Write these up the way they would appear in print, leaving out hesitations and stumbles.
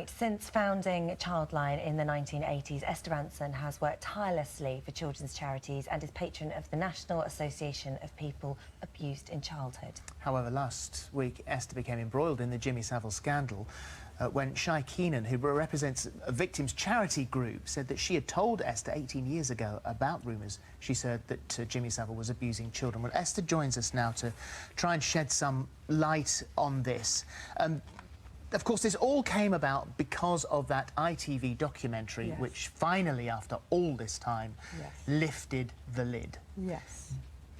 Right, since founding Childline in the 1980s, Esther Rantzen has worked tirelessly for children's charities and is patron of the National Association of People Abused in Childhood. However, last week Esther became embroiled in the Jimmy Savile scandal when Sara Payne, who represents a victims' charity group, said that she had told Esther 18 years ago about rumours. She said that Jimmy Savile was abusing children. Well, Esther joins us now to try and shed some light on this. Of course, this all came about because of that ITV documentary, Yes. which finally, after all this time, Yes. lifted the lid. Yes.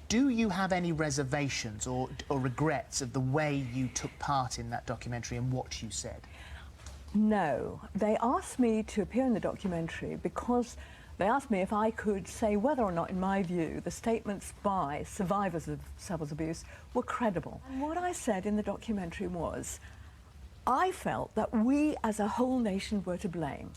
Do you have any reservations or regrets of the way you took part in that documentary and what you said? No. They asked me to appear in the documentary because they asked me if I could say whether or not, in my view, the statements by survivors of Savile's abuse were credible. And what I said in the documentary was, I felt that we as a whole nation were to blame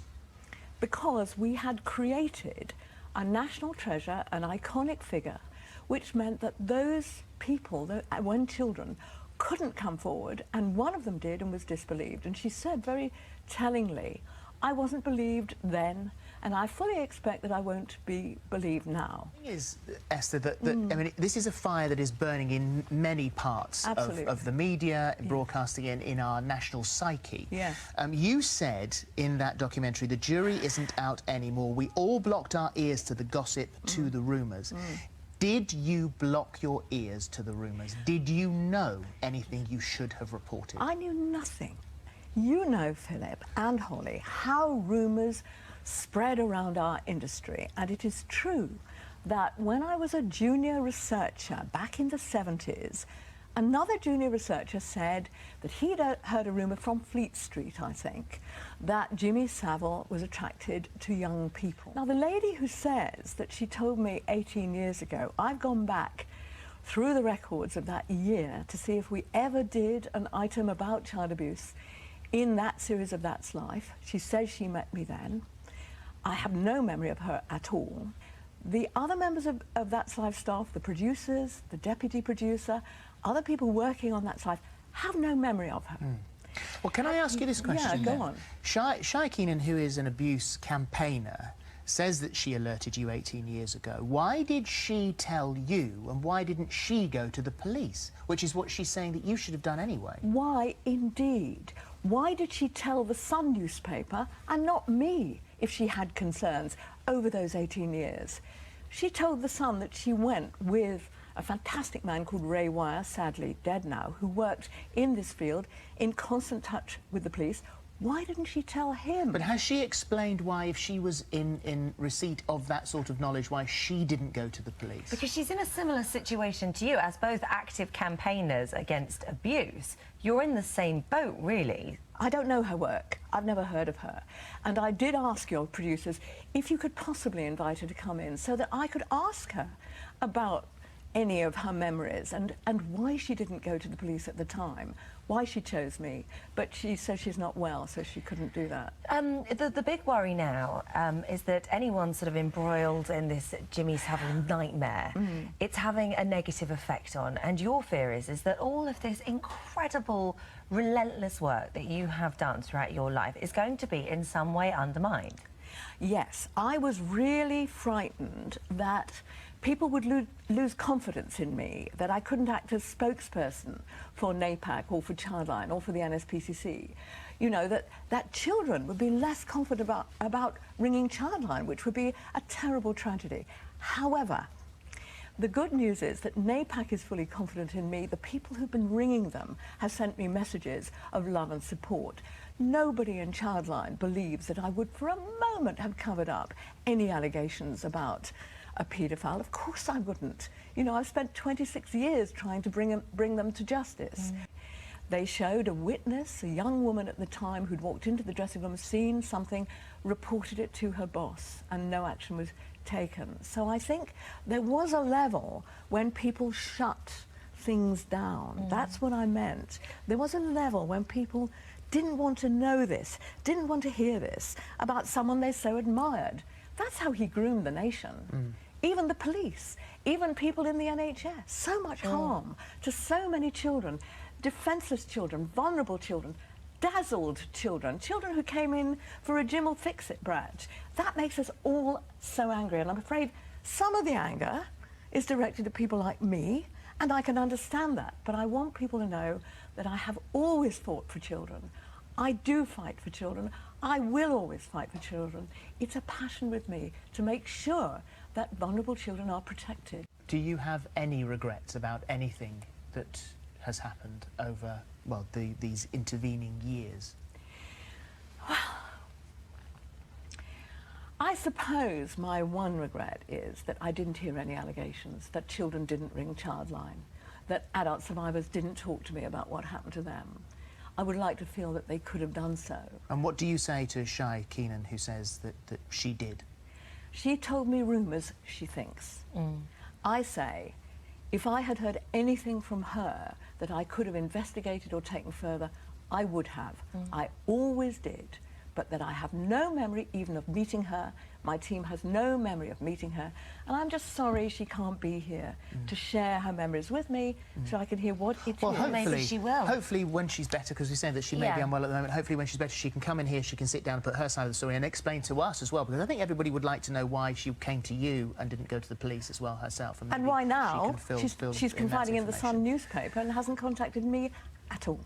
because we had created a national treasure, an iconic figure, which meant that those people, when children, couldn't come forward, and one of them did and was disbelieved. And she said very tellingly, I wasn't believed then, and I fully expect that I won't be believed now. The thing is, Esther, that I mean, this is a fire that is burning in many parts of the media, broadcasting in our national psyche. Yeah. You said in that documentary, the jury isn't out anymore. We all blocked our ears to the gossip, to the rumours. Did you block your ears to the rumours? Did you know anything you should have reported? I knew nothing. You know, Philip and Holly, how rumours spread around our industry, and it is true that when I was a junior researcher back in the 70s, another junior researcher said that he'd heard a rumour from Fleet Street, I think, that Jimmy Savile was attracted to young people. Now, the lady who says that she told me 18 years ago, I've gone back through the records of that year to see if we ever did an item about child abuse in that series of That's Life. She says she met me then. I have no memory of her at all. The other members of That's Life staff, the producers, the deputy producer, other people working on That's Life, have no memory of her. Well, can I ask you this question? Yeah, go on. Sara Payne, who is an abuse campaigner, says that she alerted you 18 years ago. Why did she tell you, and why didn't she go to the police? Which is what she's saying that you should have done anyway. Why, indeed? Why did she tell the Sun newspaper and not me if she had concerns over those 18 years? She told the Sun that she went with a fantastic man called Ray Wire, sadly dead now, who worked in this field in constant touch with the police. Why didn't she tell him? But has she explained why, if she was in receipt of that sort of knowledge, why she didn't go to the police? Because she's in a similar situation to you, as both active campaigners against abuse. You're in the same boat, really. I don't know her work. I've never heard of her. And I did ask your producers if you could possibly invite her to come in so that I could ask her about any of her memories and why she didn't go to the police at the time, why she chose me. But she says she's not well, so she couldn't do that. The big worry now is that anyone sort of embroiled in this Jimmy Savile nightmare, it's having a negative effect on. And your fear is that all of this incredible, relentless work that you have done throughout your life is going to be in some way undermined. Yes, I was really frightened that people would lose confidence in me, that I couldn't act as spokesperson for NAPAC or for Childline or for the NSPCC. You know, that children would be less confident about ringing Childline, which would be a terrible tragedy. However, the good news is that NAPAC is fully confident in me. The people who've been ringing them have sent me messages of love and support. Nobody in Childline believes that I would for a moment have covered up any allegations about a paedophile. Of course I wouldn't. You know, I've spent 26 years trying to bring them to justice. They showed a witness, a young woman at the time who'd walked into the dressing room, seen something, reported it to her boss, and no action was taken. So I think there was a level when people shut things down. That's what I meant. There was a level when people didn't want to know this, didn't want to hear this about someone they so admired. That's how he groomed the nation. Even the police, even people in the NHS. So much harm to so many children, defenceless children, vulnerable children, dazzled children, children who came in for a Jim will fix it badge. That makes us all so angry, and I'm afraid some of the anger is directed at people like me, and I can understand that, but I want people to know that I have always fought for children. I do fight for children. I will always fight for children. It's a passion with me to make sure that vulnerable children are protected. Do you have any regrets about anything that has happened over, well, these intervening years? I suppose my one regret is that I didn't hear any allegations, that children didn't ring Childline, that adult survivors didn't talk to me about what happened to them. I would like to feel that they could have done so. And what do you say to Shy Keenan, who says that she did? She told me rumours she thinks. I say, if I had heard anything from her that I could have investigated or taken further, I would have. I always did. But that I have no memory even of meeting her. My team has no memory of meeting her. And I'm just sorry she can't be here to share her memories with me so I can hear what it Well, is. hopefully, Maybe she will. Hopefully when she's better, because we're saying that she may be Yeah. unwell at the moment, hopefully when she's better she can come in here, she can sit down and put her side of the story and explain to us as well, because I think everybody would like to know why she came to you and didn't go to the police as well herself. And why now she can fill she's in that confiding in the Sun information. newspaper and hasn't contacted me at all.